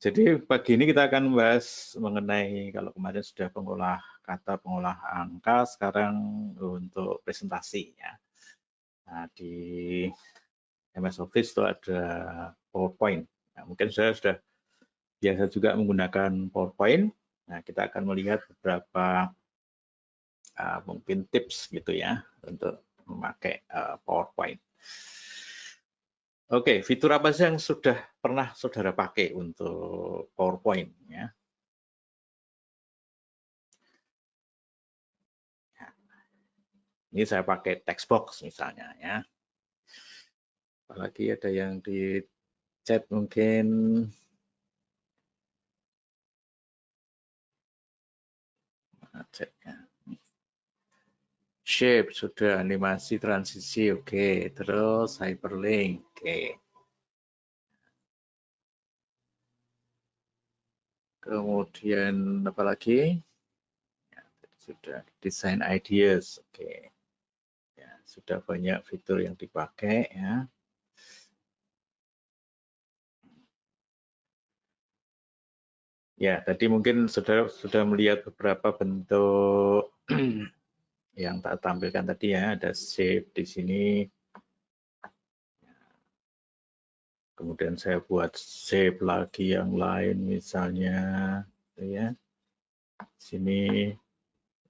Jadi pagi ini kita akan membahas mengenai, kalau kemarin sudah pengolah kata, pengolah angka, sekarang untuk presentasi ya. Nah, di MS Office itu ada PowerPoint. Nah, mungkin saya sudah biasa juga menggunakan PowerPoint. Nah, kita akan melihat beberapa mungkin tips gitu ya untuk memakai PowerPoint. Oke, fitur apa sih yang sudah pernah saudara pakai untuk PowerPoint ya? Ini saya pakai text box misalnya ya. Apalagi ada yang di chat mungkin. Chatnya. Shape sudah, animasi transisi oke. Terus hyperlink oke. Kemudian apa lagi? Ya, sudah design ideas oke. Ya, sudah banyak fitur yang dipakai ya. Ya, tadi mungkin saudara sudah melihat beberapa bentuk yang tak tampilkan tadi ya. Ada shape di sini. Kemudian saya buat shape lagi yang lain misalnya ya. Sini.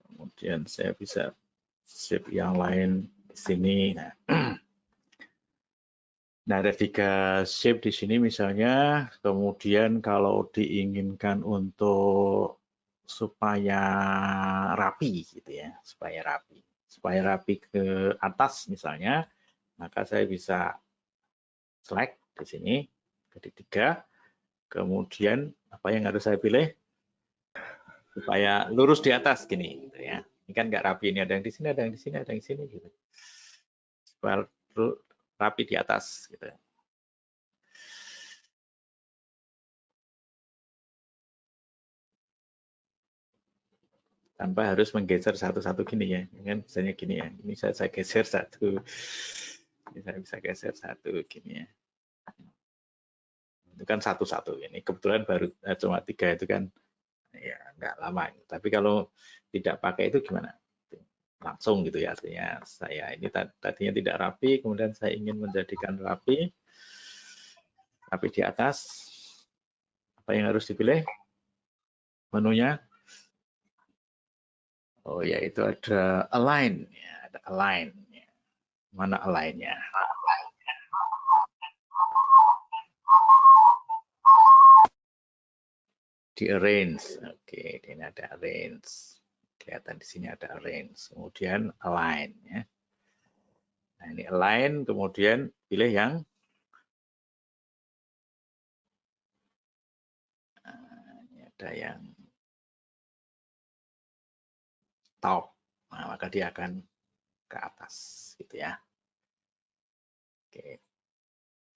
Kemudian saya bisa shape yang lain di sini. Nah, ada 3 shape di sini misalnya. Kemudian kalau diinginkan untuk supaya rapi gitu ya, supaya rapi ke atas misalnya, maka saya bisa select di sini titik 3. Kemudian apa yang harus saya pilih? Supaya lurus di atas gini gitu ya. Ini kan nggak rapi, ini ada yang di sini, ada yang di sini, ada yang di sini gitu. Supaya rapi di atas gitu. Tanpa harus menggeser satu-satu gini ya. Kan misalnya gini ya. Ini saya geser satu. Ini saya bisa geser satu gini ya. Itu kan satu-satu. Ini kebetulan baru cuma 3 itu kan ya nggak lama. Tapi kalau tidak pakai itu gimana? Langsung gitu ya, artinya saya ini tadinya tidak rapi, kemudian saya ingin menjadikan rapi di atas. Apa yang harus dipilih? Menunya? Oh ya, itu ada align. Ya, ada align. Mana align-nya? Di arrange. Oke, ini ada arrange. Kelihatan di sini ada arrange. Kemudian align. Ya. Nah, ini align, kemudian pilih yang ini ada yang top. Nah, maka dia akan ke atas gitu ya. Oke.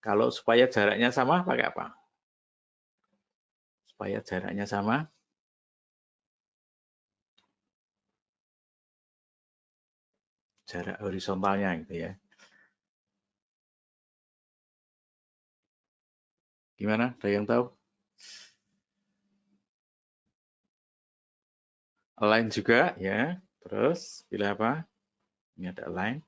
Kalau supaya jaraknya sama pakai apa? Supaya jaraknya sama. Jarak horizontalnya gitu ya. Gimana? Ada yang tahu? Align juga ya. Terus pilih apa? Ini ada align.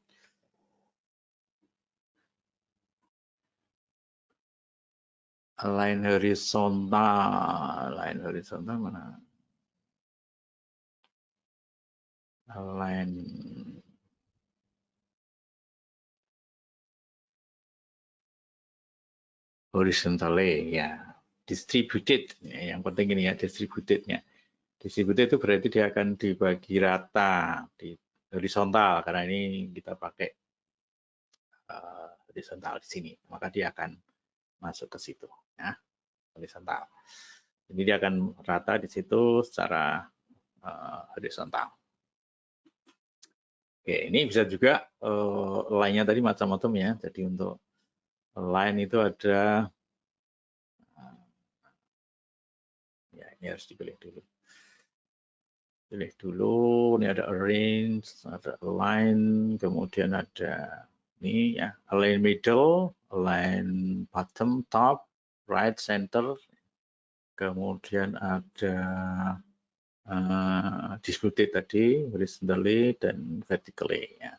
Align horizontal. Align horizontal mana? Align horizontally ya. Distributed. Ya, yang penting ini ya distributednya. Distributed itu berarti dia akan dibagi rata di horizontal karena ini kita pakai horizontal di sini. Maka dia akan masuk ke situ ya. Horizontal. Jadi dia akan rata di situ secara horizontal. Oke, ini bisa juga line-nya tadi macam-macam ya. Jadi untuk line itu ada, ya ini harus dipilih dulu. Pilih dulu, ini ada arrange, ada align, kemudian ada ini ya, align middle, align bottom, top, right, center. kemudian ada distributed tadi, horizontally dan vertically. Ya.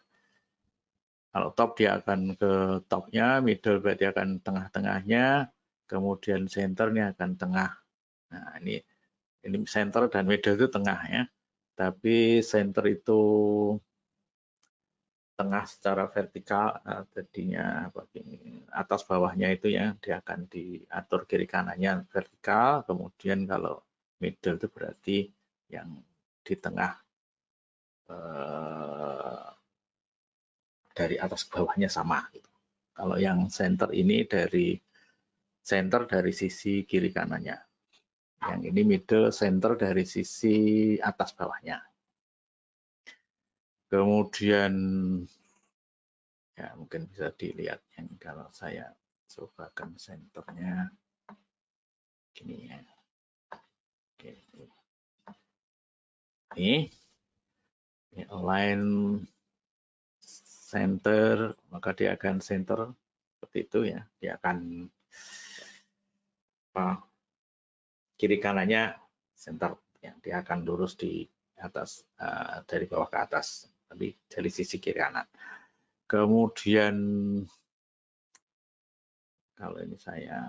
Kalau top dia akan ke topnya, middle berarti akan tengah-tengahnya, kemudian centernya akan tengah. Nah ini center dan middle itu tengah ya. Tapi center itu tengah secara vertikal, tadinya atas bawahnya itu ya, dia akan diatur kiri kanannya vertikal, kemudian kalau middle itu berarti yang di tengah dari atas bawahnya sama. Gitu. Kalau yang center ini dari sisi kiri kanannya. Yang ini middle center dari sisi atas bawahnya. Kemudian ya mungkin bisa dilihat yang kalau saya cobakan senternya gini ya. Oke. Ini align center, maka dia akan center seperti itu ya. Dia akan kiri kanannya center, ya. Dia akan lurus di atas dari bawah ke atas, tapi dari sisi kiri kanan. Kemudian kalau ini saya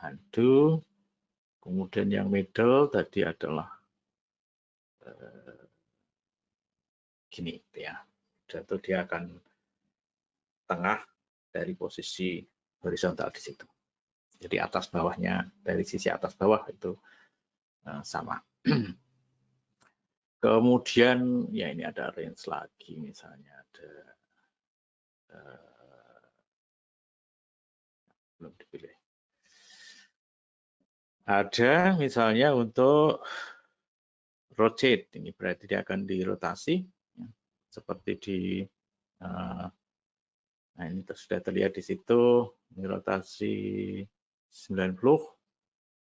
undo, kemudian yang middle tadi adalah gini ya. Itu dia akan tengah dari posisi horizontal di situ. Jadi atas bawahnya dari sisi atas bawah itu sama. Kemudian ya ini ada range lagi, misalnya ada belum dipilih. Ada misalnya untuk rotate, ini berarti dia akan dirotasi ya, seperti di nah ini sudah terlihat di situ, ini rotasi 90,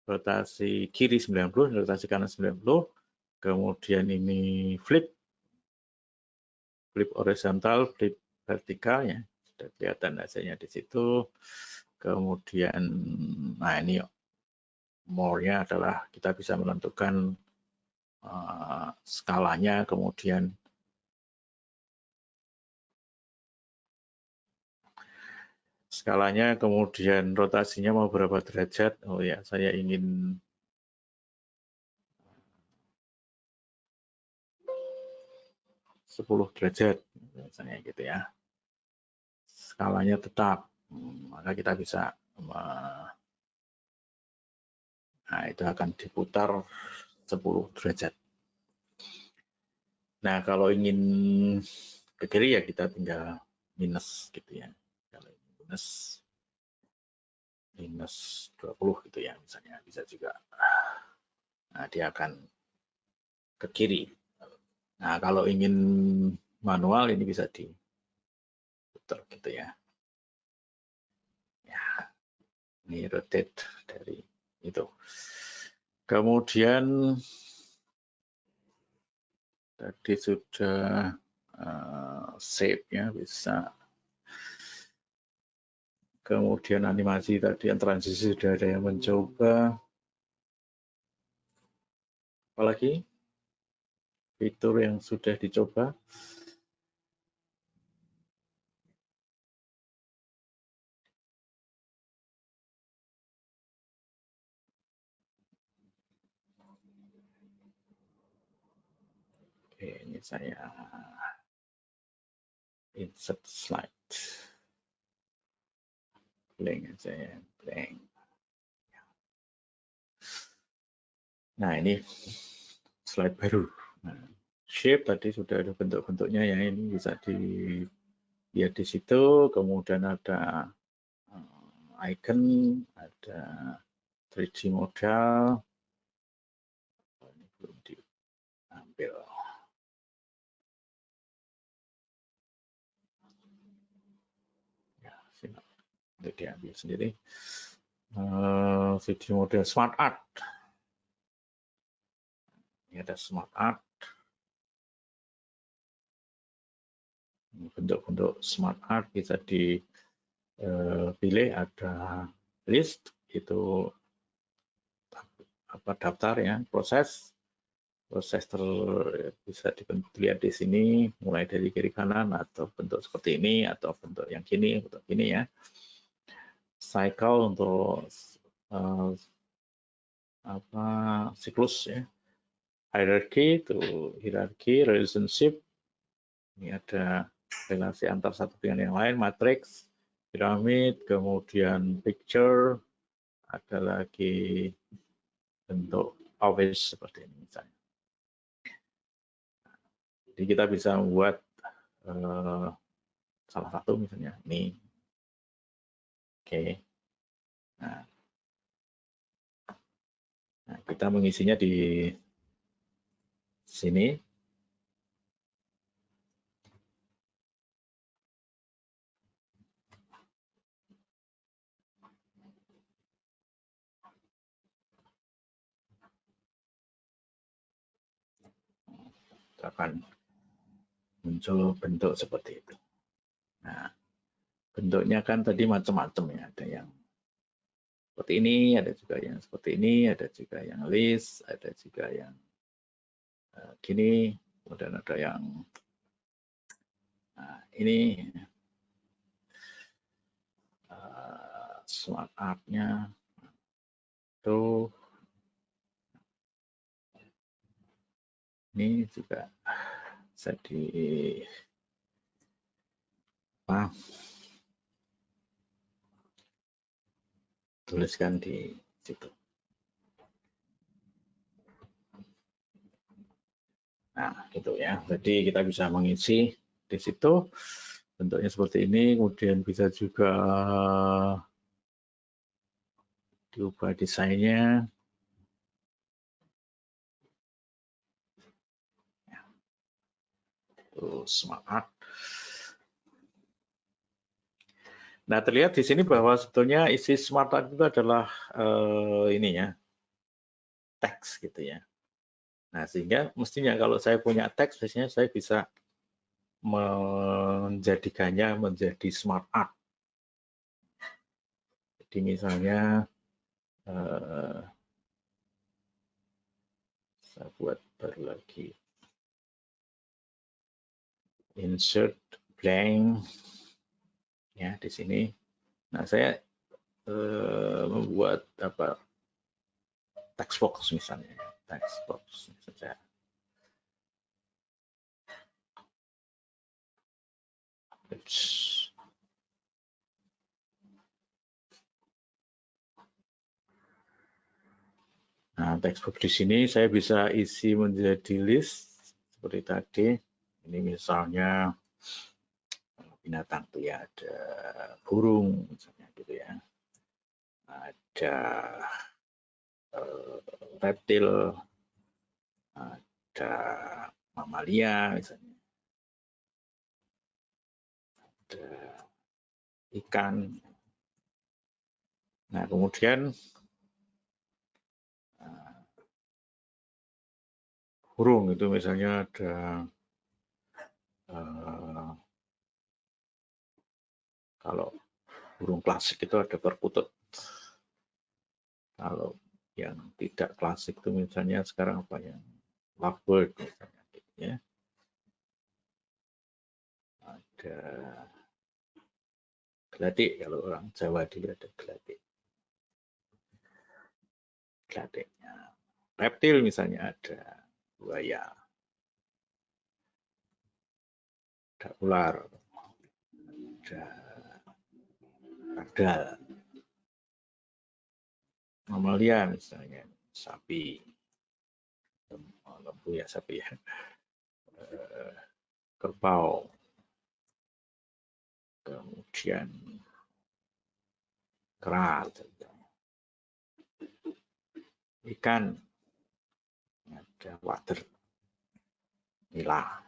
rotasi kiri 90, rotasi kanan 90, kemudian ini flip horizontal, flip vertikal ya, sudah kelihatan hasilnya di situ. Kemudian nah ini more-nya adalah kita bisa menentukan skalanya, kemudian rotasinya mau berapa derajat. Oh ya, saya ingin 10 derajat, misalnya gitu ya. Skalanya tetap, maka kita bisa, nah itu akan diputar 10 derajat. Nah kalau ingin ke kiri ya kita tinggal minus gitu ya. Kalau minus 20 gitu ya misalnya, bisa juga. Nah dia akan ke kiri. Nah kalau ingin manual ini bisa diputar gitu ya. Ya, ini rotate dari itu. Kemudian tadi sudah shape ya, bisa. Kemudian animasi tadi yang transisi sudah ada yang mencoba. Apalagi fitur yang sudah dicoba. Oke, ini saya insert slide. Blank aja ya, blank. Nah, ini slide baru. Nah, shape tadi sudah ada bentuk-bentuknya ya, ini bisa dilihat di situ. Kemudian ada icon, ada 3D model. Ini belum diambil. Ya, untuk diambil sendiri. Video model smart art. Ini ada smart art. Bentuk-bentuk smart art bisa dipilih, ada list, itu daftar ya, proses bisa dilihat di sini, mulai dari kiri kanan atau bentuk seperti ini atau bentuk yang gini, bentuk gini ya. Cycle untuk siklus ya. Hierarchy itu hierarchy, relationship. Ini ada relasi antar satu dengan yang lain, matrix, piramid, kemudian picture, ada lagi bentuk always seperti ini misalnya. Jadi kita bisa membuat salah satu misalnya ini. Oke. Nah, kita mengisinya di sini. Akan muncul bentuk seperti itu. Nah, bentuknya kan tadi macam-macam ya, ada yang seperti ini, ada juga yang seperti ini, ada juga yang list, ada juga yang gini, kemudian ada yang ini smart art-nya itu ini juga bisa tuliskan di situ. Nah, gitu ya. Jadi kita bisa mengisi di situ bentuknya seperti ini, kemudian bisa juga diubah desainnya. Smart art. Nah, terlihat di sini bahwa sebetulnya isi smart art itu adalah ini ya, teks gitu ya. Nah, sehingga mestinya kalau saya punya teks, biasanya saya bisa menjadikannya menjadi smart art. Jadi misalnya saya buat baru lagi insert blank ya di sini. Nah, saya membuat text box misalnya, text box misalnya. Nah, text box di sini saya bisa isi menjadi list seperti tadi. Ini misalnya binatang tuh ya, ada burung misalnya gitu ya. Ada reptil, ada mamalia misalnya. Ada ikan. Nah, kemudian burung itu misalnya ada kalau burung klasik itu ada perkutut. Kalau yang tidak klasik itu misalnya sekarang apa yang lovebird misalnya gitu ya. Ada geladik, kalau orang Jawa dulu ada geladik. Geladiknya. Reptil misalnya ada buaya. Ada ular. Ada radal. Mamalia misalnya sapi. Lembu ya sapi ya. Kerbau. Kemudian kera. Ikan. Ada water. Nila.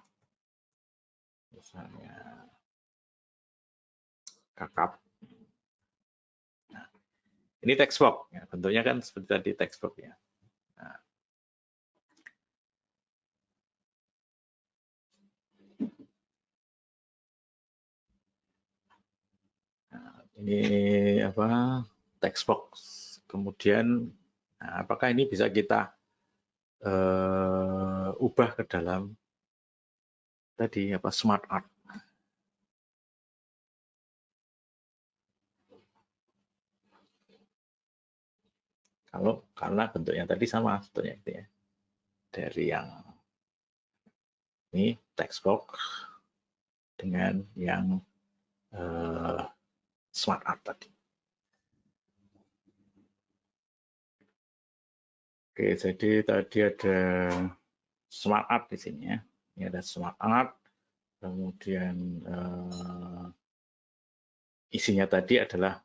Misalnya kakap. Nah, ini text box. Ya, bentuknya kan seperti tadi text box ya. Nah, ini text box. Kemudian Nah, apakah ini bisa kita ubah ke dalam tadi apa smart art? Karena bentuknya tadi sama sebetulnya gitu ya. Dari yang ini text box dengan yang smart art tadi. Oke, jadi tadi ada smart art di sini ya. Ini ada smart art, kemudian isinya tadi adalah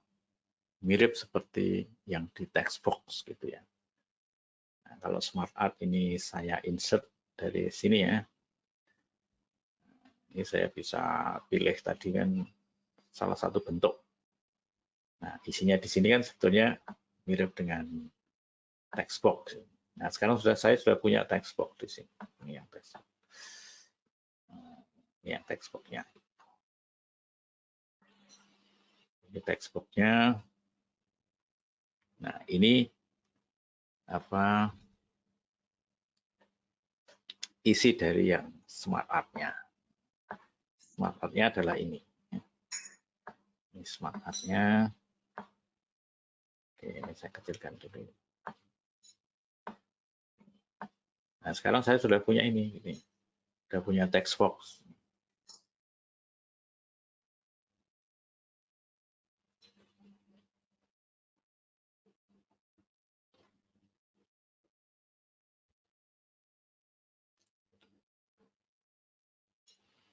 mirip seperti yang di text box gitu ya. Nah, kalau smart art ini saya insert dari sini ya. Ini saya bisa pilih tadi kan salah satu bentuk. Nah, isinya di sini kan sebetulnya mirip dengan text box. Nah, sekarang saya sudah punya text box di sini. Ini yang text box. Ini yang text box-nya. Ini text box-nya. Nah, ini apa isi dari yang smart art-nya. Smart art-nya adalah ini. Ini smart art-nya. Oke, ini saya kecilkan dulu. Nah, sekarang saya sudah punya ini. Sudah punya text box.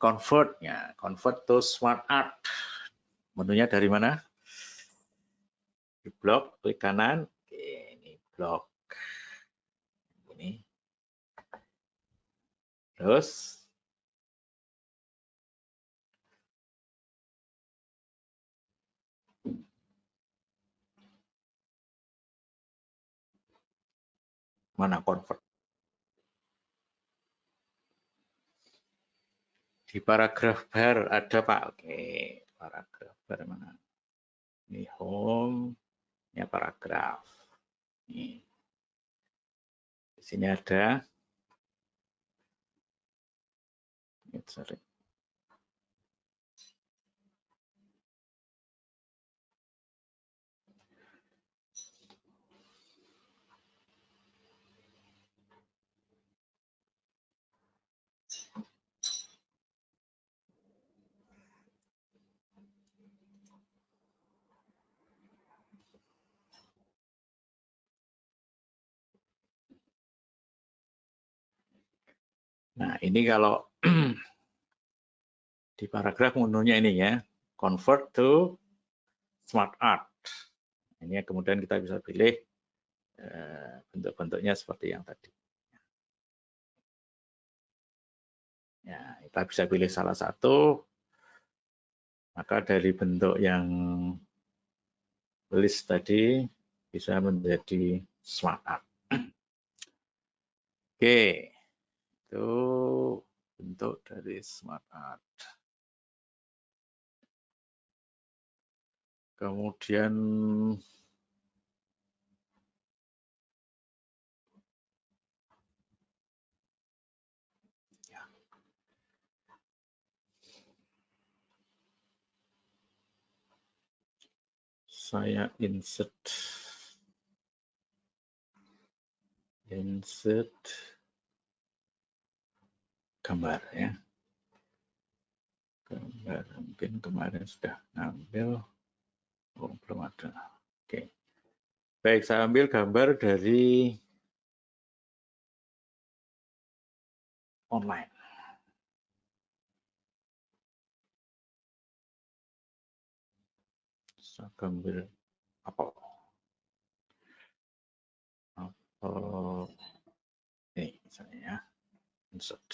Convert-nya, convert to smart art. Menunya dari mana? Di blok, klik kanan. Oke, ini blok. Ini. Terus mana convert? Di paragraf bar ada Pak. Oke, paragraf bar mana? Ini home, ini paragraf. Ini. Di sini ada. Sorry. Nah, ini kalau di paragraf menunya ini ya, convert to smart art. Ini kemudian kita bisa pilih bentuk-bentuknya seperti yang tadi. Ya, kita bisa pilih salah satu, maka dari bentuk yang list tadi bisa menjadi smart art. Oke, itu bentuk dari smart art. Kemudian ya. Saya insert gambar ya. Gambar mungkin kemarin sudah ngambil. Oh, belum ada. Oke. Baik, saya ambil gambar dari online. Saya ambil apel. Ini misalnya ya. Insert.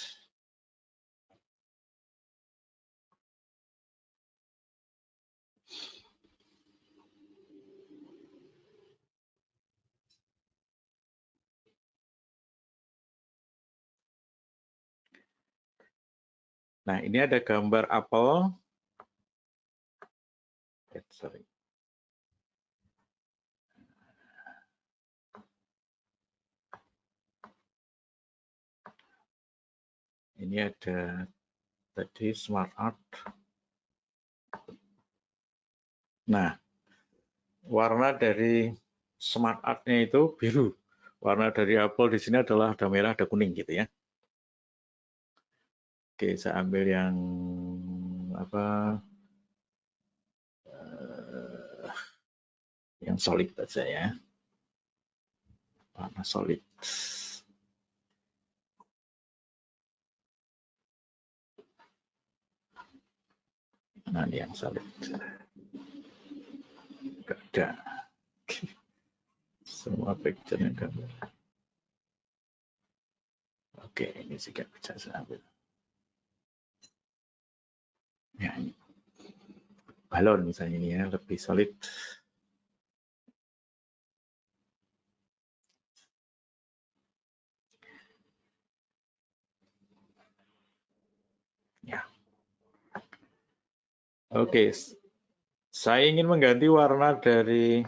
Nah, ini ada gambar apel. Sorry. Ini ada tadi Smart Art. Nah, warna dari Smart Art-nya itu biru. Warna dari Apple di sini adalah ada merah, ada kuning gitu ya. Oke, saya ambil yang apa? Yang solid saja ya. Warna solid. Nah, ini yang solid. Enggak ada. Semua picture-nya gambar. Oke, ini juga bisa saya ambil. Ya, ini. Balon misalnya ini ya, lebih solid. Ya. Oke, saya ingin mengganti warna dari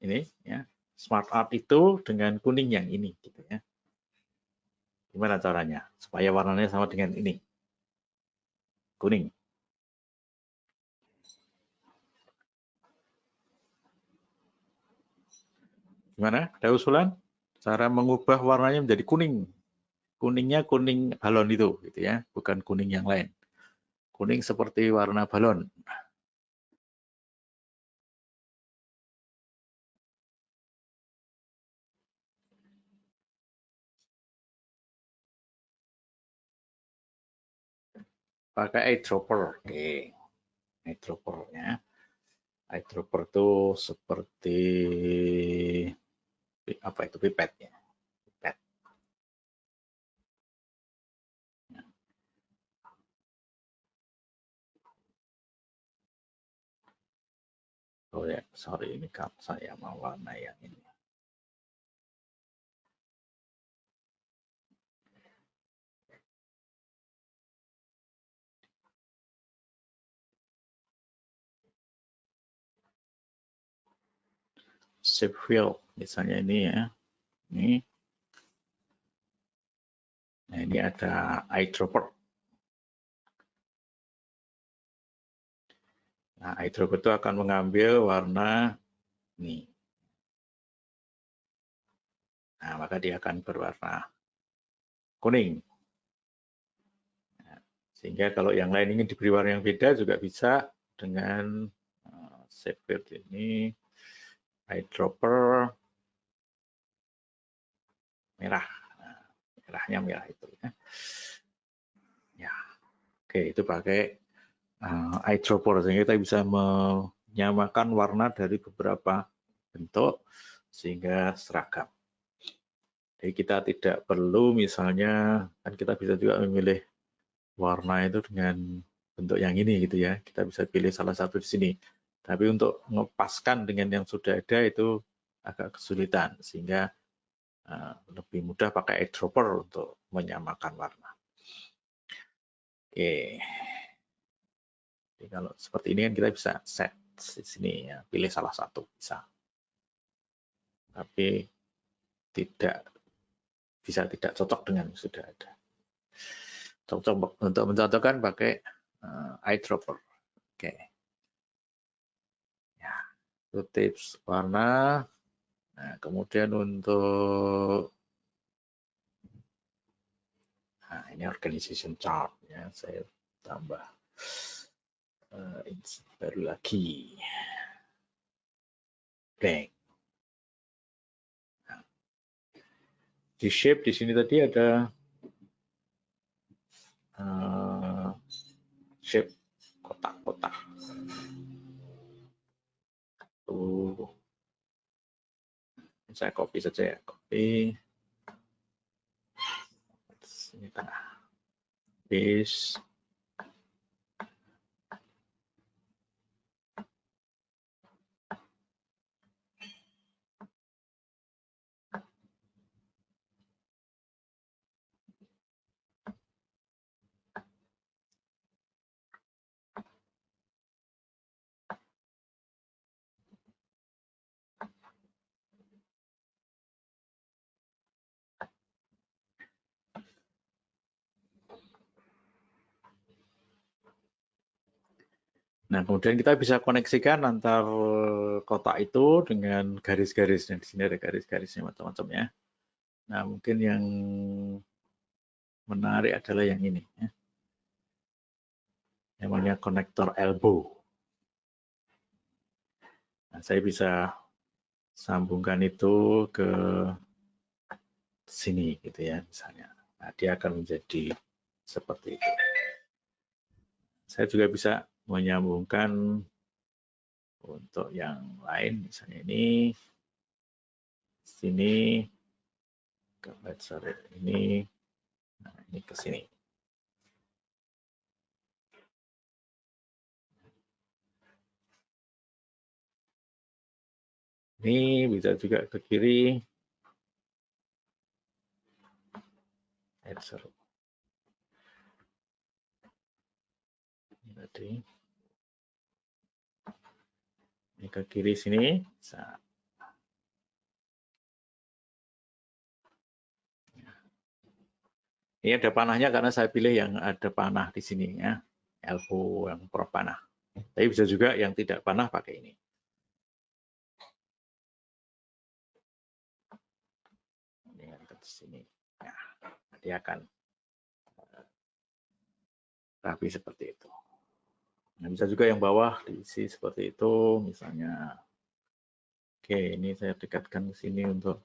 ini ya, Smart Art itu dengan kuning yang ini gitu ya. Gimana caranya supaya warnanya sama dengan ini? Kuning. Gimana? Ada usulan? Cara mengubah warnanya menjadi kuning. Kuningnya kuning balon itu gitu ya, bukan kuning yang lain. Kuning seperti warna balon. Pakai eyedropper. Oke. Eyedropper ya. Eyedropper itu seperti apa itu pipet ya. Pipet. Oh ya, sorry ini kan saya mau warna yang ini. Shape fill misalnya ini ya. Ini. Nah, ini ada eyedropper. Nah, eyedropper itu akan mengambil warna ini. Nah, maka dia akan berwarna kuning. Nah, sehingga kalau yang lain ingin diberi warna yang beda juga bisa dengan shape fill ini, eyedropper merah. Nah, merahnya merah itu ya. Ya, oke itu pakai eyedropper sehingga kita bisa menyamakan warna dari beberapa bentuk sehingga seragam. Jadi kita tidak perlu misalnya kan kita bisa juga memilih warna itu dengan bentuk yang ini gitu ya. Kita bisa pilih salah satu di sini. Tapi untuk mengepaskan dengan yang sudah ada itu agak kesulitan sehingga lebih mudah pakai eyedropper untuk menyamakan warna. Oke. Jadi kalau seperti ini kan kita bisa set di sini ya, pilih salah satu bisa. Tapi tidak bisa tidak cocok dengan yang sudah ada. Cocok untuk mencocokkan pakai eyedropper. Oke. Ya, itu tips warna. Nah, kemudian untuk ini organization chart ya, saya tambah baru lagi blank. Nah, di shape di sini tadi ada shape kotak-kotak. Saya copy saja ya, copy. Sini tengah. Paste. Nah, kemudian kita bisa koneksikan antar kotak itu dengan garis-garisnya. Di sini ada garis-garisnya macam-macam ya. Nah, mungkin yang menarik adalah yang ini. Ya. Namanya konektor elbow. Nah, saya bisa sambungkan itu ke sini gitu ya misalnya. Nah, dia akan menjadi seperti itu. Saya juga bisa menyambungkan untuk yang lain, misalnya ini, sini, ke ini, nah ini ke sini. Ini bisa juga ke kiri. Ini tadi. Ini ke kiri sini. Ini ada panahnya karena saya pilih yang ada panah di sini ya. Elbow yang pro panah. Tapi bisa juga yang tidak panah pakai ini. Ini ke sini. Nah, dia akan rapi seperti itu. Nah, bisa juga yang bawah diisi seperti itu, misalnya. Oke, ini saya dekatkan ke sini untuk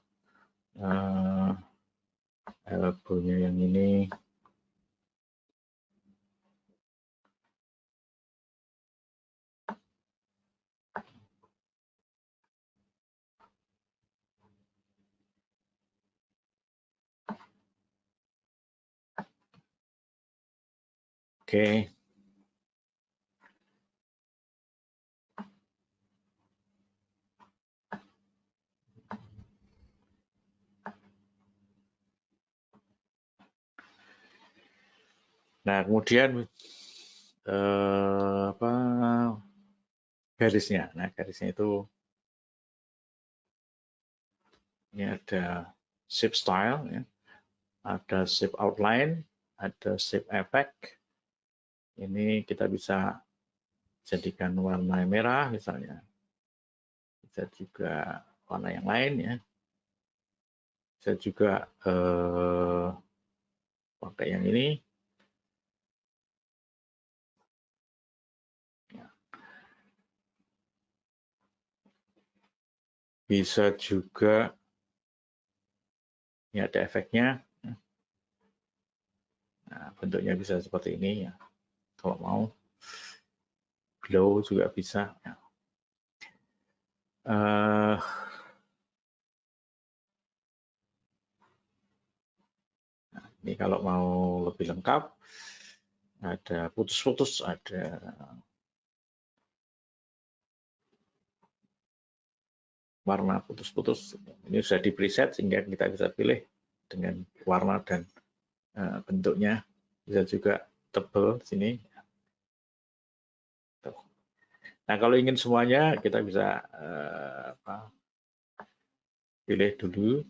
elbow-nya yang ini. Oke. Nah, kemudian garisnya. Nah, garisnya itu ini ada shape style, ya. Ada shape outline, ada shape effect. Ini kita bisa jadikan warna merah misalnya. Bisa juga warna yang lain ya. Bisa juga pakai yang ini. Bisa juga, ini ada efeknya. Nah, bentuknya bisa seperti ini ya. Kalau mau, glow juga bisa. Ya. Ini kalau mau lebih lengkap, ada putus-putus, ada warna putus-putus. Ini sudah di preset sehingga kita bisa pilih dengan warna dan bentuknya. Bisa juga tebal sini. Nah, kalau ingin semuanya, kita bisa pilih dulu.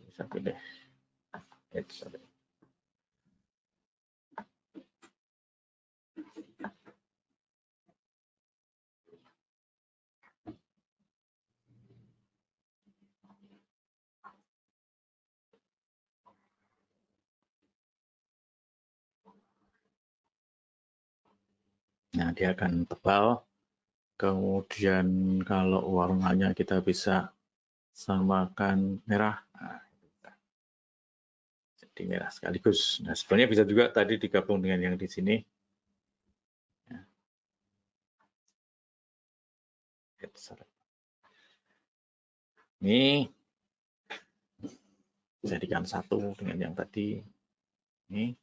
Bisa pilih. Nah, dia akan tebal. Kemudian kalau warnanya kita bisa samakan merah. Nah, jadi merah sekaligus. Nah, sebenarnya bisa juga tadi digabung dengan yang di sini. Ini jadikan satu dengan yang tadi. Ini.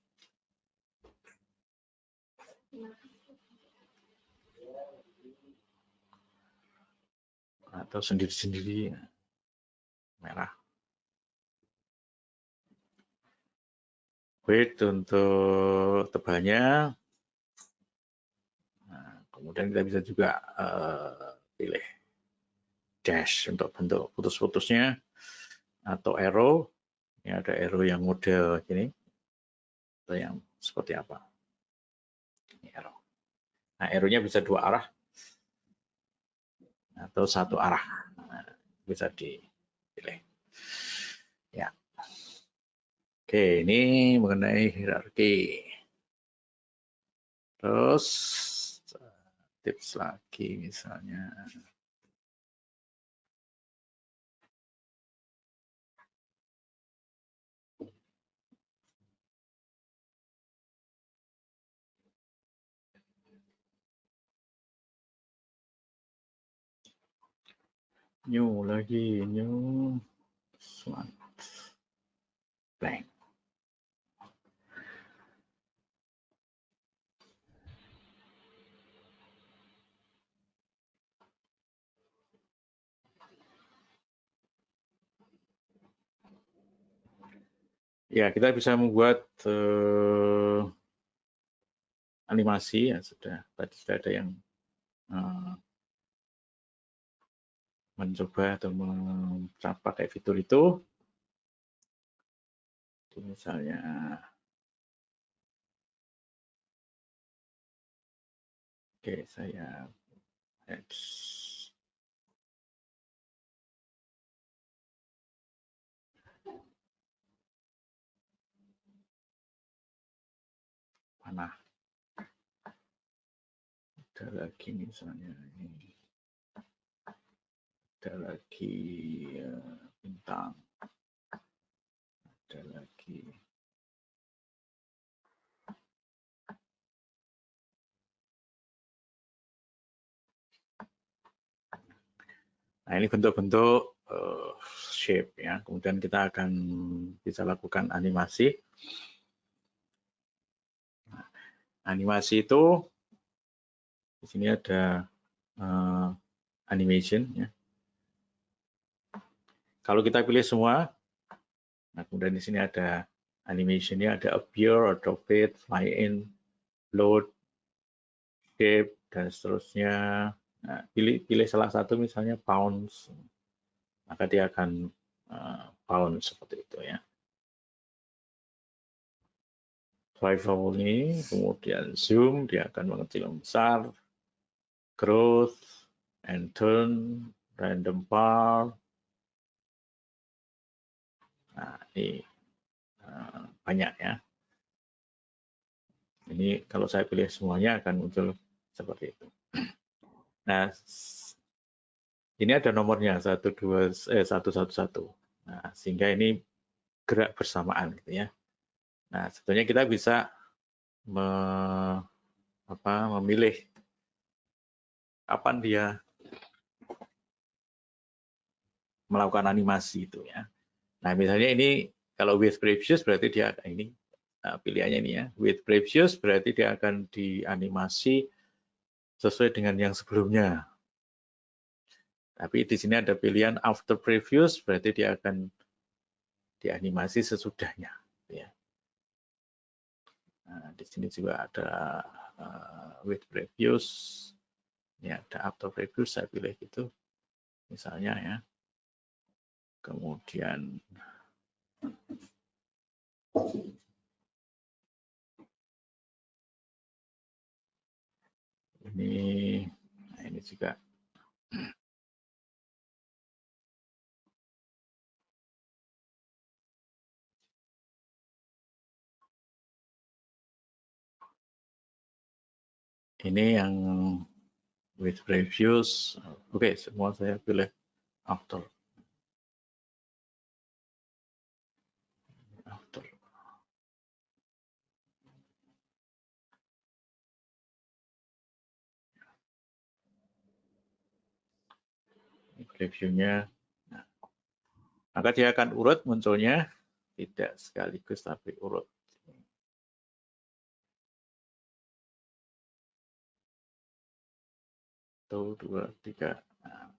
Atau sendiri-sendiri merah. Width untuk tebalnya. Nah, kemudian kita bisa juga pilih dash untuk bentuk putus-putusnya atau arrow. Ini ada arrow yang model gini atau yang seperti apa. arrow. Nah, arrow-nya bisa dua arah atau satu arah. Nah, bisa dipilih. Ya. Oke, ini mengenai hierarki. Terus tips lagi misalnya. New lagi, new smart blank. Ya, kita bisa membuat animasi ya tadi sudah ada yang mencoba atau pakai fitur itu. Misalnya oke, saya panah. Ada lagi misalnya ini. Ada lagi bintang. Ada lagi nah, ini bentuk-bentuk shape ya. Kemudian kita akan bisa lakukan animasi. Nah, animasi itu di sini ada animation ya. Kalau kita pilih semua, nah kemudian di sini ada animationnya, ada appear, auto fade, fly in, load, shape dan seterusnya. Nah, pilih salah satu misalnya bounce, maka dia akan bounce seperti itu ya. Swivel ini, kemudian zoom, dia akan mengecil membesar, growth, and turn, random bar. Nah, ini banyak ya. Ini kalau saya pilih semuanya akan muncul seperti itu. Nah, ini ada nomornya 111. Nah, sehingga ini gerak bersamaan gitu ya. Nah, sebetulnya kita bisa memilih kapan dia melakukan animasi itu ya. Nah, misalnya ini kalau with previous berarti dia ini pilihannya ini ya. With previous berarti dia akan dianimasi sesuai dengan yang sebelumnya. Tapi di sini ada pilihan after previous berarti dia akan dianimasi sesudahnya ya. Nah, di sini juga ada with previous. Ini ada after previous, saya pilih gitu. Misalnya ya. Kemudian ini juga ini yang with previous. Oke, semua saya pilih after. Previewnya. Nah, maka dia akan urut munculnya, tidak sekaligus tapi urut. 1, 2, 3. Nah.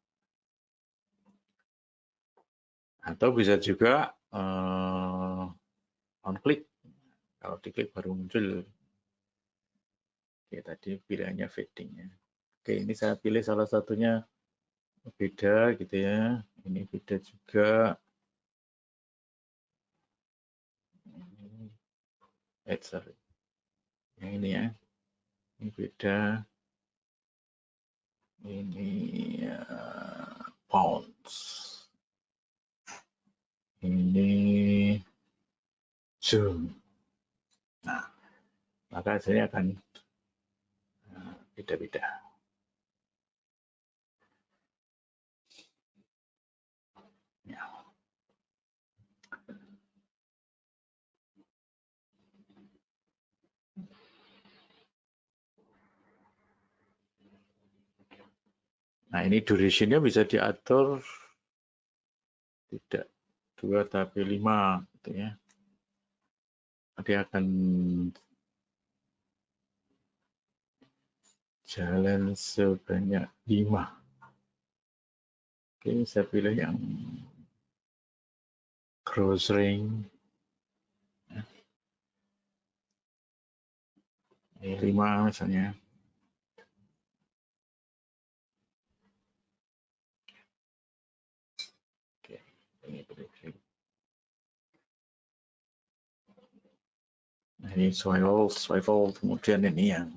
Atau bisa juga on click. Kalau diklik baru muncul. Oke, tadi pilihannya fading ya. Oke, ini saya pilih salah satunya beda gitu ya. Ini beda juga. Sorry. Yang ini ya. Ini beda. Ini pounds. Ini Zoom. Nah, maka hasilnya akan beda-beda. Ya. Nah, ini duration-nya bisa diatur tidak 2 tapi 5 gitu ya. Dia akan jalan sebanyak 5. Oke, saya pilih yang cross ring. Ini 5 misalnya. Oke, ini pilih. Nah, ini swivel, kemudian ini yang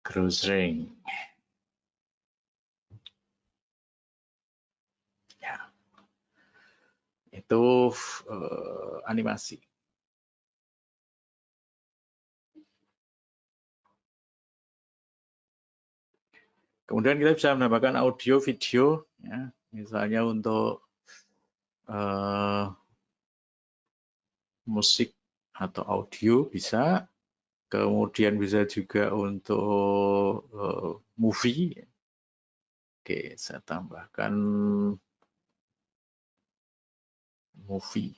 cross ring. Ya, itu animasi. Kemudian kita bisa menambahkan audio, video, ya, misalnya untuk musik atau audio bisa, kemudian bisa juga untuk movie. Oke, saya tambahkan movie.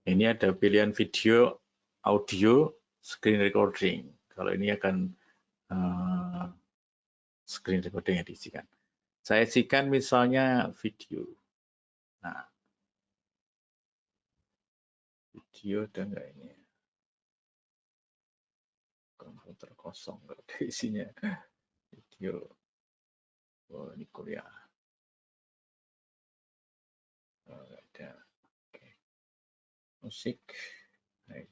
Ini ada pilihan video, audio, screen recording. Kalau ini akan screen recording yang diisikan. Saya isikan misalnya video. Nah, video ada nggak ini? Komputer kosong nggak ada isinya. Video. Oh, ini kuliah. Oh, nggak ada. Oke. Musik. Nggak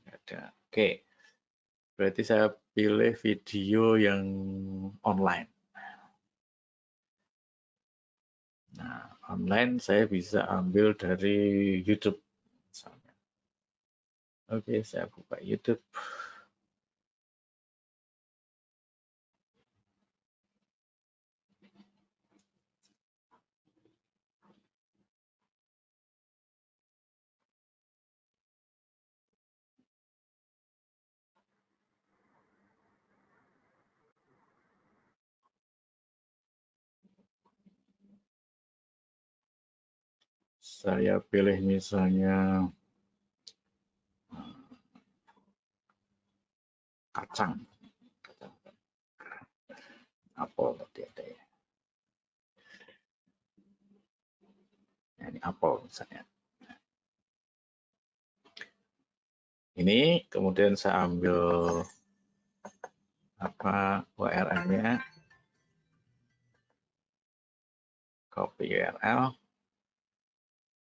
ada. Oke. Berarti saya pilih video yang online. Nah, online saya bisa ambil dari YouTube misalnya. Oke, saya buka YouTube. Saya pilih misalnya kacang. Apel tadi ada ya. Nah, ini apel misalnya. Ini kemudian saya ambil URL-nya, copy URL,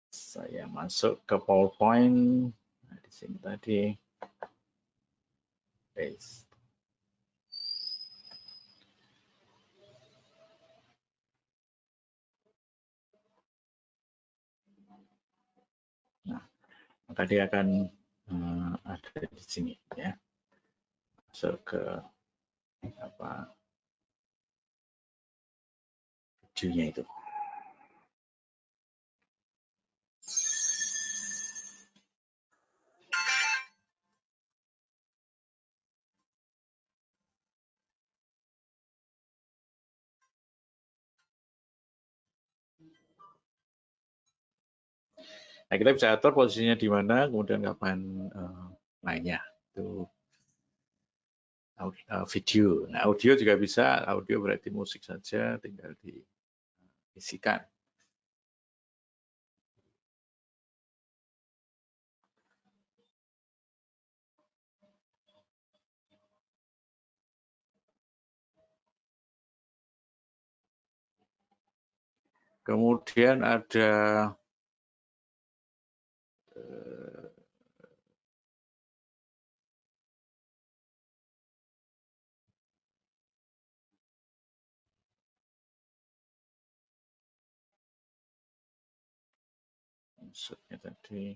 saya masuk ke PowerPoint. Nah, di sini tadi paste. Nah, maka dia akan ada di sini ya. Masuk ke videonya itu. Nah, kita bisa atur posisinya di mana, kemudian kapan mainnya. Itu video. Nah, audio juga bisa. Audio berarti musik saja, tinggal di isikan. Kemudian ada maksudnya tadi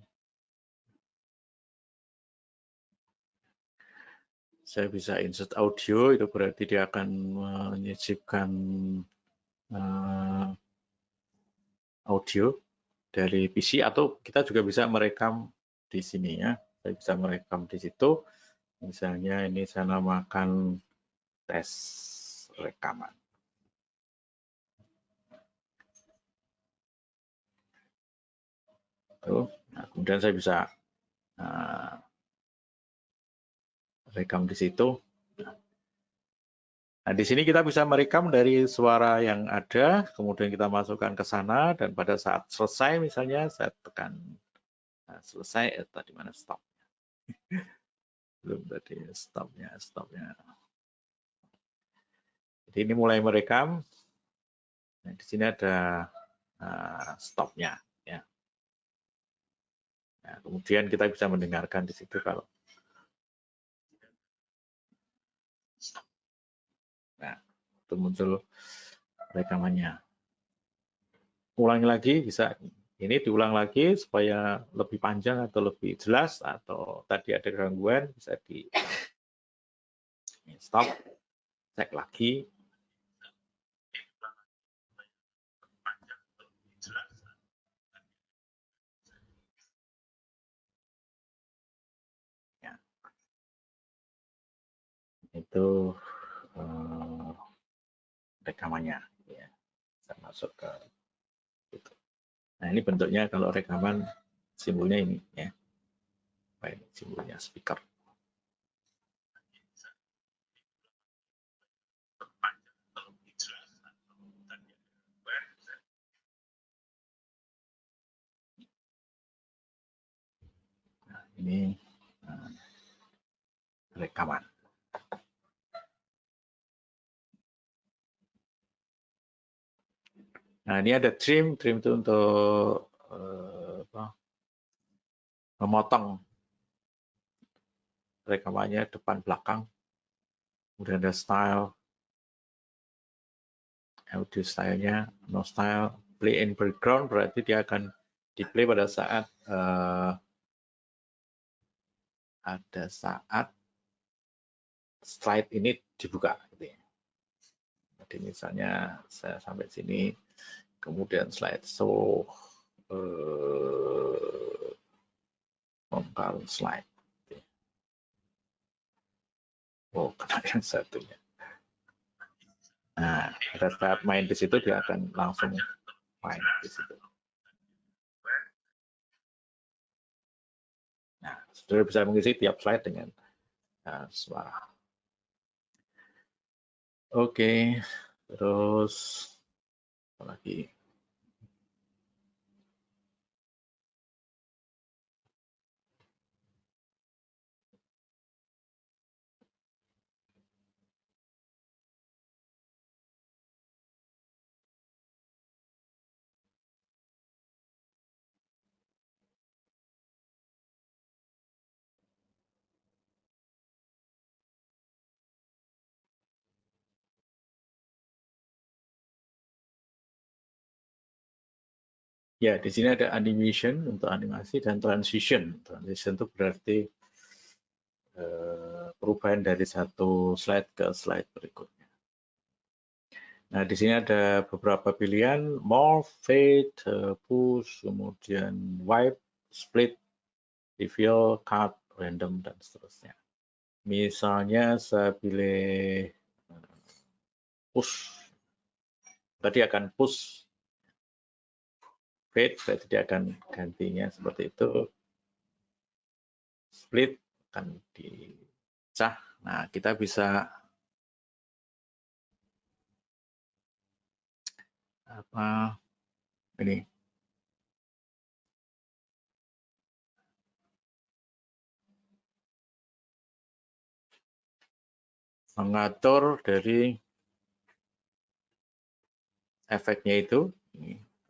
saya bisa insert audio, itu berarti dia akan menyisipkan audio dari PC, atau kita juga bisa merekam di sini ya. Saya bisa merekam di situ. Misalnya ini saya namakan tes rekaman. Nah, kemudian saya bisa rekam di situ. Nah, di sini kita bisa merekam dari suara yang ada, kemudian kita masukkan ke sana, dan pada saat selesai misalnya saya tekan selesai, tadi mana stop? Belum tadi stopnya. Jadi ini mulai merekam. Nah, di sini ada stopnya. Ya. Nah, kemudian kita bisa mendengarkan di situ kalau. Nah, itu muncul rekamannya. Ulangi lagi bisa. Ini diulang lagi supaya lebih panjang atau lebih jelas, atau tadi ada gangguan bisa di stop, cek lagi. Ya. Itu rekamannya. Ya. Saya masuk ke itu. Nah, ini bentuknya kalau rekaman simbolnya ini ya. Baik, simbolnya speaker. Nah, ini rekaman. Nah, ini ada trim itu untuk memotong rekamannya depan belakang. Kemudian ada style, audio stylenya, no style, play in background, berarti dia akan di play pada saat slide ini dibuka. Gitu ya. Jadi misalnya saya sampai sini, kemudian slide show bongkar slide. Oh, kena yang satunya. Nah, pada saat main di situ dia akan langsung main di situ. Nah, sudah bisa mengisi tiap slide dengan suara. Oke, terus apa lagi? Ya, di sini ada animation untuk animasi dan transition. Transition itu berarti perubahan dari satu slide ke slide berikutnya. Nah, di sini ada beberapa pilihan: morph, fade, push, kemudian wipe, split, reveal, cut, random, dan seterusnya. Misalnya saya pilih push, tadi akan push. Fade, berarti dia akan gantinya seperti itu. Split akan dicah. Nah, kita bisa apa ini mengatur dari efeknya itu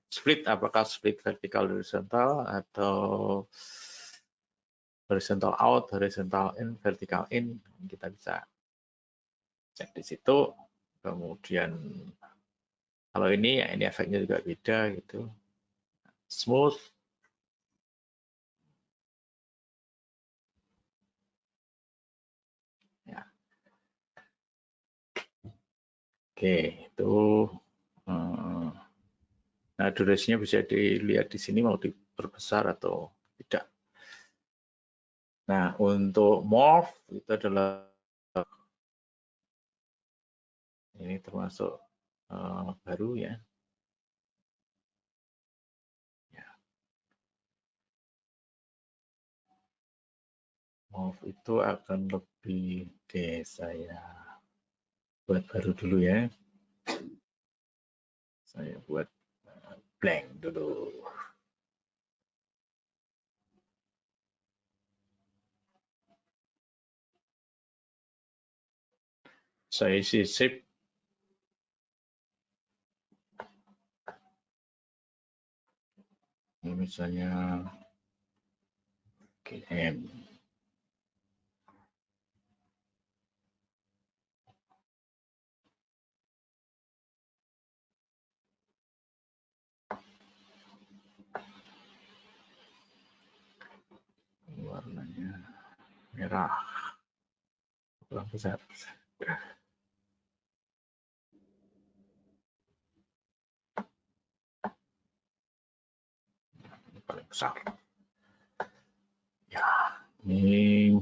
split, apakah split vertikal horizontal atau horizontal out, horizontal in, vertical in, kita bisa cek di situ. Kemudian kalau ini ya ini efeknya juga beda gitu. Smooth. Ya. Oke, itu nah durasinya bisa dilihat di sini mau diperbesar atau tidak. Nah, untuk morph itu adalah ini termasuk baru ya. Morph itu akan lebih, oke saya buat baru dulu ya. Saya buat blank dulu. Saya isi shape. Ini misalnya GM. Warnanya merah. Kurang besar. Ini paling besar. Ya, ini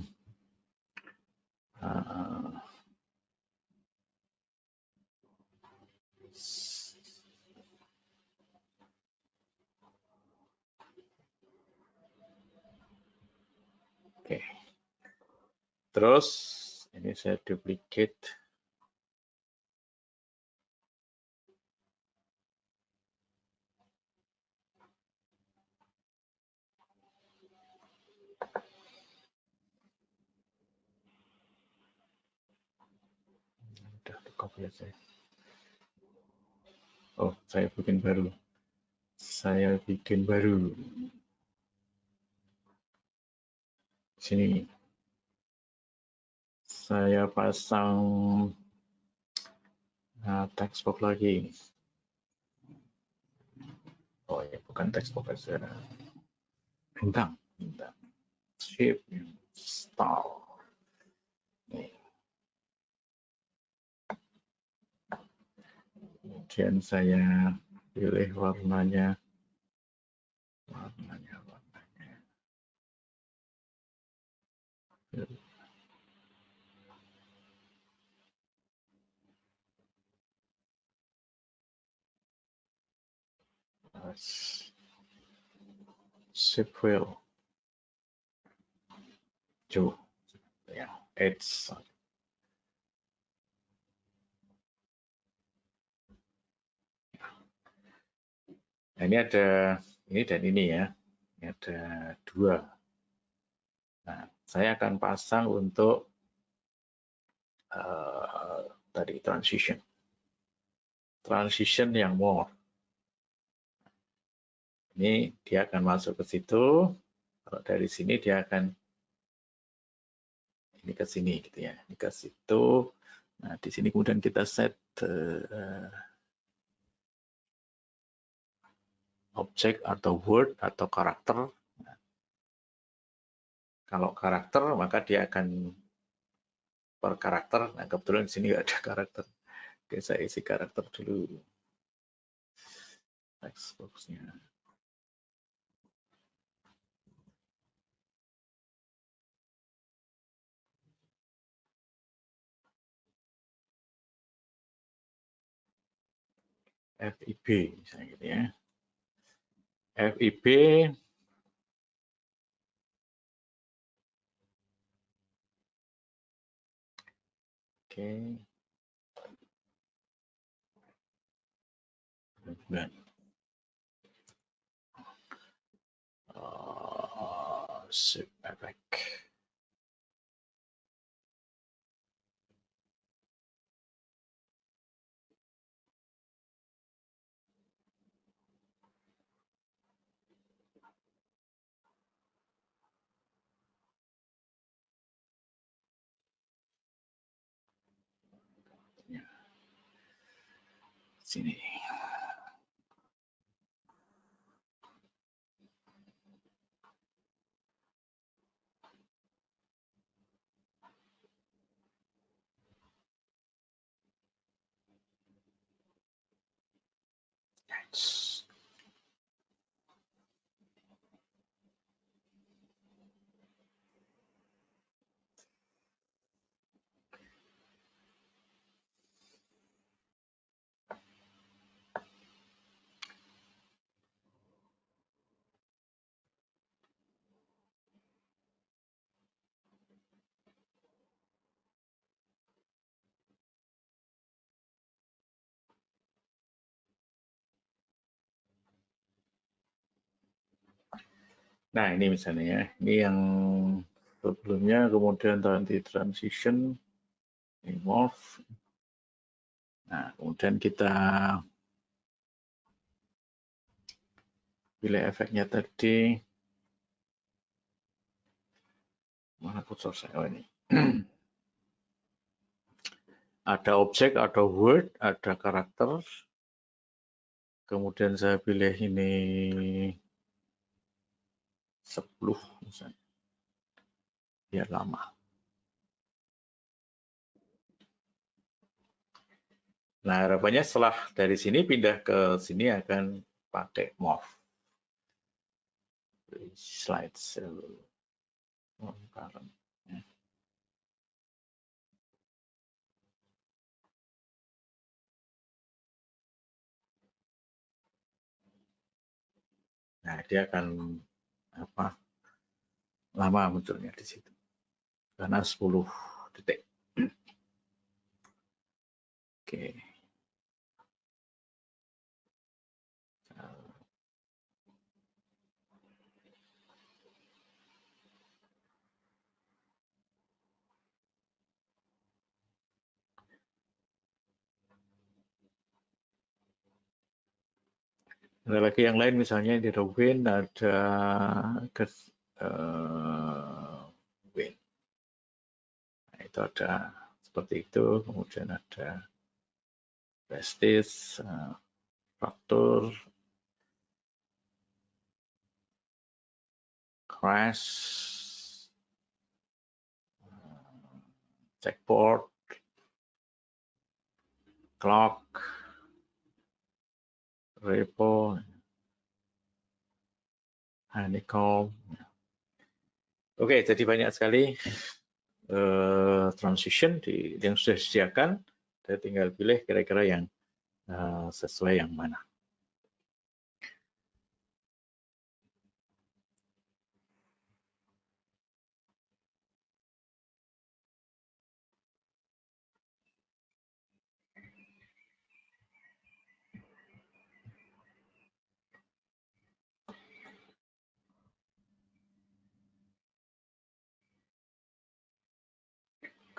oke. Terus ini saya duplicate. Udah di copy aja. Oh, saya bikin baru. Saya bikin baru. Sini. Saya pasang text box lagi. Oh ya, bukan text box aja. Bintang. Bintang. Shape. Style. Nih. Kemudian saya pilih warnanya. Warnanya. Shape wheel. Coba. Ya, edge. Nah, ini ada ini dan ini ya. Ini ada dua. Nah, saya akan pasang untuk tadi transition. Transition yang more. Ini dia akan masuk ke situ. Kalau dari sini dia akan ini ke sini gitu ya. Ini ke situ. Nah, di sini kemudian kita set objek atau word atau karakter. Nah, kalau karakter maka dia akan per karakter. Nah, kebetulan di sini nggak ada karakter. Oke, saya isi karakter dulu. Text box-nya. FIB misalnya gitu ya. FIB oke. Good. Shape effect. Sini. Nice. Nah, ini misalnya ya. Ini yang sebelumnya, kemudian nanti transition, ini morph. Nah, kemudian kita pilih efeknya tadi. Mana kursor saya? Oh, ini. Ada objek, ada word, ada karakter. Kemudian saya pilih ini 10 misalnya. Biar lama. Nah, harapannya setelah dari sini pindah ke sini akan pakai morph. Slides. Nah, dia akan lama munculnya di situ. Karena 10 detik. Oke. Ada lagi yang lain, misalnya di wind ada wind. Nah, itu ada seperti itu. Kemudian ada prestige, faktor, crash, checkboard, clock, repo, honeycomb. Oke, jadi banyak sekali transition yang sudah disediakan. Saya tinggal pilih kira-kira yang sesuai yang mana.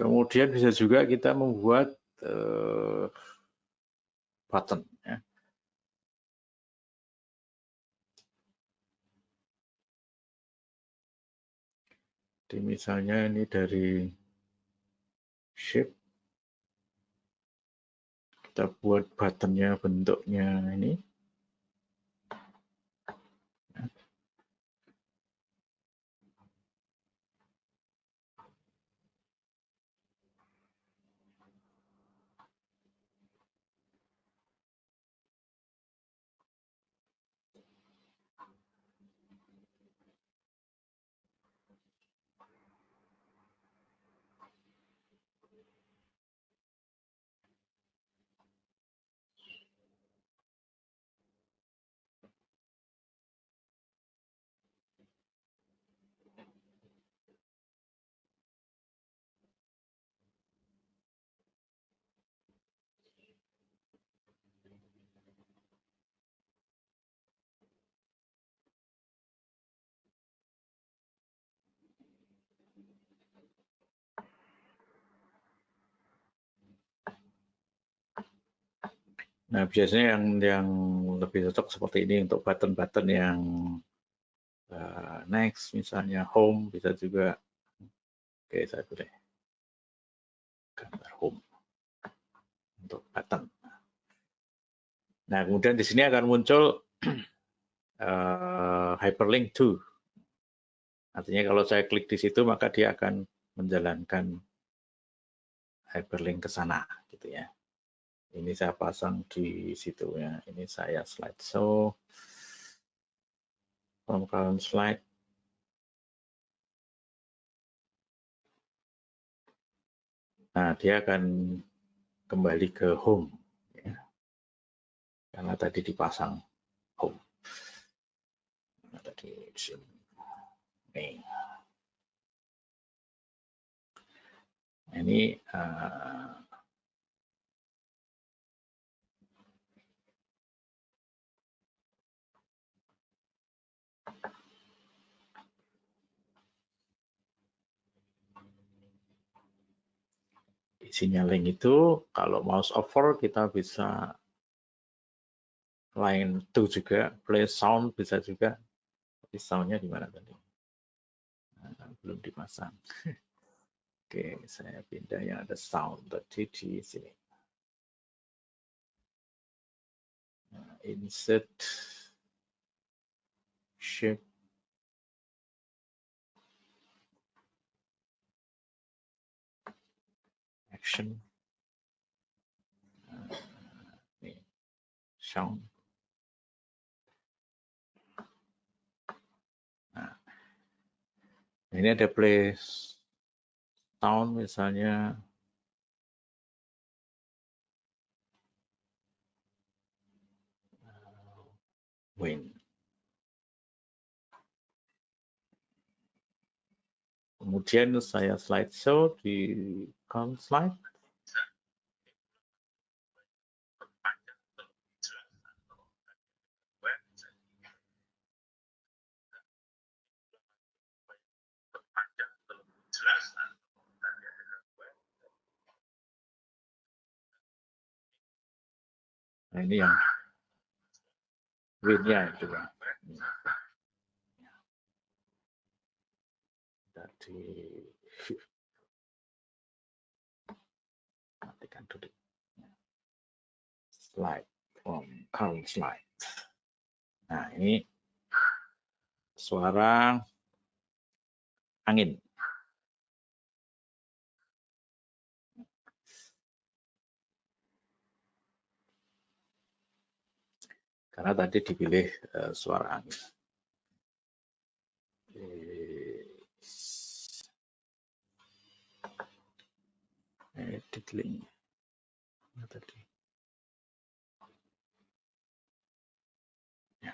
Kemudian bisa juga kita membuat button. Ya. Jadi misalnya ini dari shape, kita buat buttonnya bentuknya ini. Nah, biasanya yang lebih cocok seperti ini untuk button-button yang next, misalnya home, bisa juga. Oke, saya boleh gambar home untuk button. Nah, kemudian di sini akan muncul hyperlink to. Artinya kalau saya klik di situ, maka dia akan menjalankan hyperlink ke sana, gitu ya. Ini saya pasang di situ ya. Ini saya slideshow. From current slide. Nah, dia akan kembali ke home. Ya. Karena tadi dipasang home. Nah, tadi di sini. Nih. Ini isinya link itu, kalau mouse over kita bisa line to juga, play sound bisa juga. Tapi soundnya di mana tadi? Nah, belum dipasang. Oke, saya pindah yang ada sound tadi di sini. Nah, insert shape action. Ini sound. Nah, ini ada play sound misalnya. Win. Kemudian saya slideshow di count slide. Nah, ini yang win-nya itu. Tadi matikan dulu. Slide from count slide. Nah, ini suara angin. Karena tadi dipilih suara angin. Edit link. Tadi. Ya.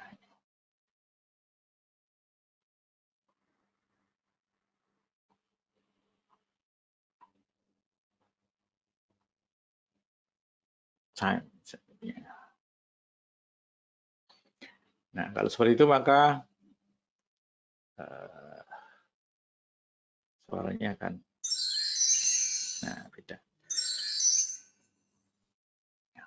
Time. Nah, kalau seperti itu maka suaranya akan beda. Ya.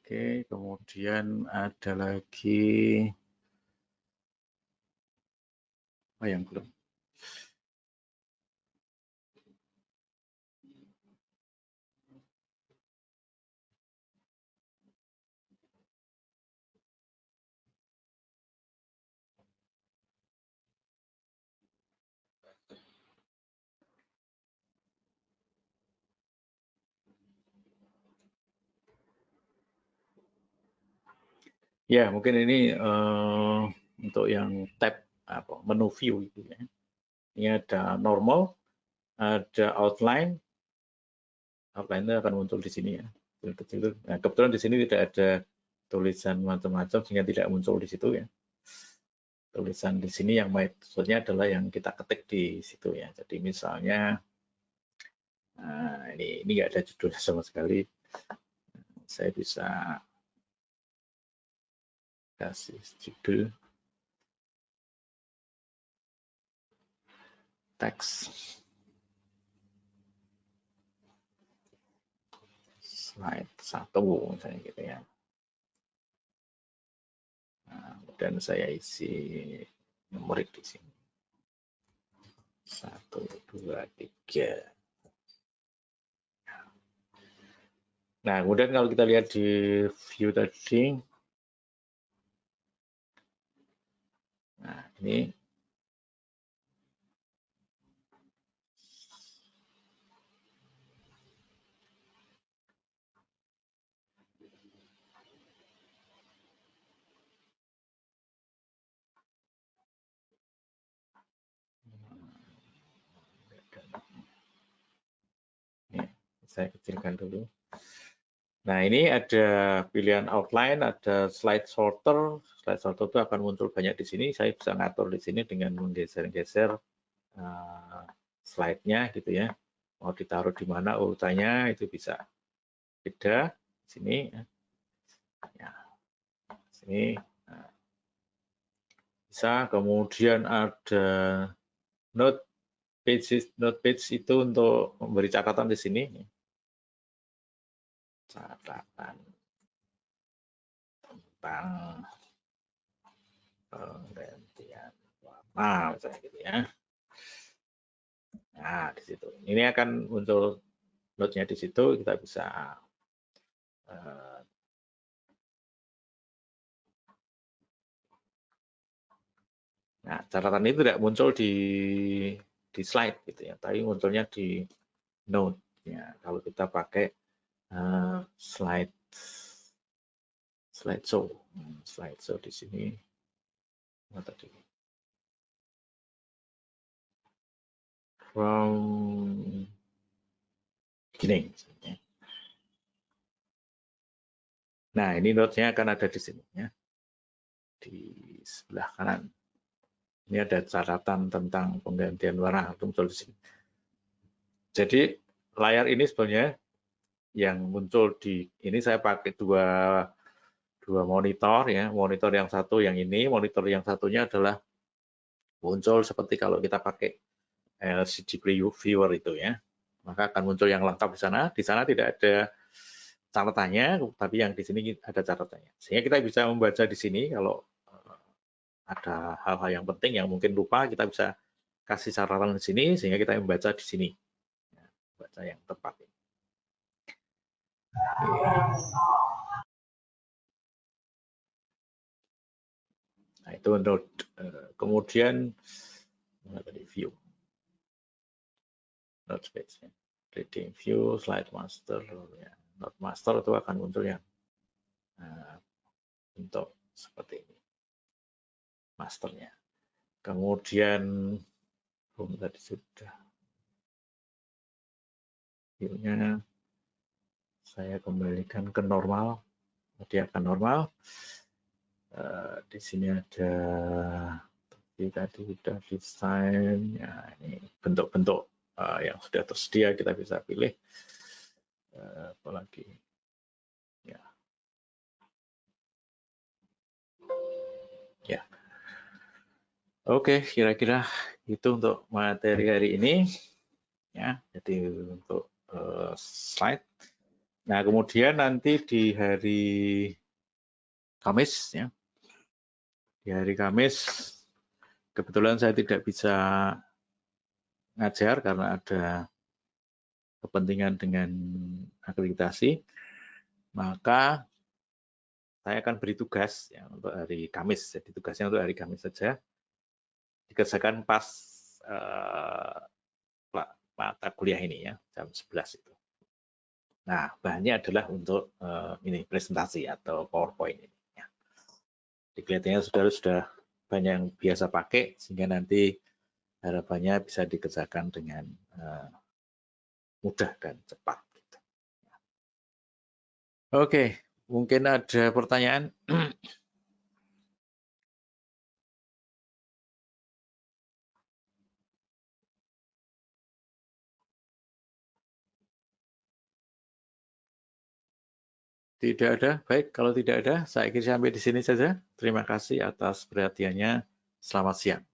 Oke, kemudian ada lagi yang belum. Ya, mungkin ini untuk yang tab menu view gitu ya. Ini ada normal, ada outline. Outline itu akan muncul di sini ya. Kecil-kecil. Nah, kebetulan di sini tidak ada tulisan macam-macam sehingga tidak muncul di situ ya. Tulisan di sini yang maksudnya adalah yang kita ketik di situ ya. Jadi misalnya nah, ini nggak ada judulnya sama sekali. Saya bisa kasih judul teks slide 1 misalnya gitu ya. Nah, dan saya isi numerik di sini. 1, 2, 3. Nah, kemudian kalau kita lihat di view tadi, nah ini saya kecilkan dulu. Nah, ini ada pilihan outline, ada slide sorter. Slide sorter itu akan muncul banyak di sini. Saya bisa ngatur di sini dengan menggeser-geser slide-nya gitu ya. Mau ditaruh di mana urutannya itu bisa beda di sini. Ya, sini bisa. Kemudian ada note page itu untuk memberi catatan di sini. Catatan tentang penggantian warna misalnya gitu ya. Nah, di situ. Ini akan muncul note-nya di situ, kita bisa nah, catatan itu tidak muncul di slide gitu ya, tapi munculnya di note ya. Kalau kita pakai slideshow di sini tadi from beginning. Nah, ini note-nya akan ada di sini ya, di sebelah kanan. Ini ada catatan tentang penggantian warna muncul di sini. Jadi layar ini sebenarnya yang muncul di ini saya pakai dua monitor ya. Monitor yang satu yang ini, monitor yang satunya adalah muncul seperti kalau kita pakai LCD viewer itu ya. Maka akan muncul yang lengkap di sana. Di sana tidak ada catatannya, tapi yang di sini ada catatannya. Sehingga kita bisa membaca di sini kalau ada hal-hal yang penting yang mungkin lupa, kita bisa kasih catatan di sini sehingga kita membaca di sini. Baca yang tepat. Nah, itu untuk kemudian view. Note page. Reading view, slide master. Ya. Note master itu akan muncul yang bentuk seperti ini. Masternya. Kemudian tadi sudah view-nya saya kembalikan ke normal. Dia akan normal. Di sini ada tadi sudah desain. Ya, ini bentuk-bentuk yang sudah tersedia kita bisa pilih. Apalagi ya. Ya. Oke, kira-kira itu untuk materi hari ini. Ya, jadi untuk slide. Nah, kemudian nanti di hari Kamis ya. Di hari Kamis kebetulan saya tidak bisa ngajar karena ada kepentingan dengan akreditasi. Maka saya akan beri tugas ya, untuk hari Kamis. Jadi tugasnya untuk hari Kamis saja. Dikerjakan pas mata kuliah ini ya, jam 11 itu. Nah, bahannya adalah untuk ini presentasi atau PowerPoint ini. Ya. Kelihatannya saudara sudah banyak yang biasa pakai, sehingga nanti harapannya bisa dikerjakan dengan mudah dan cepat. Oke, mungkin ada pertanyaan? Tidak ada. Baik, kalau tidak ada, saya kira sampai di sini saja. Terima kasih atas perhatiannya. Selamat siang.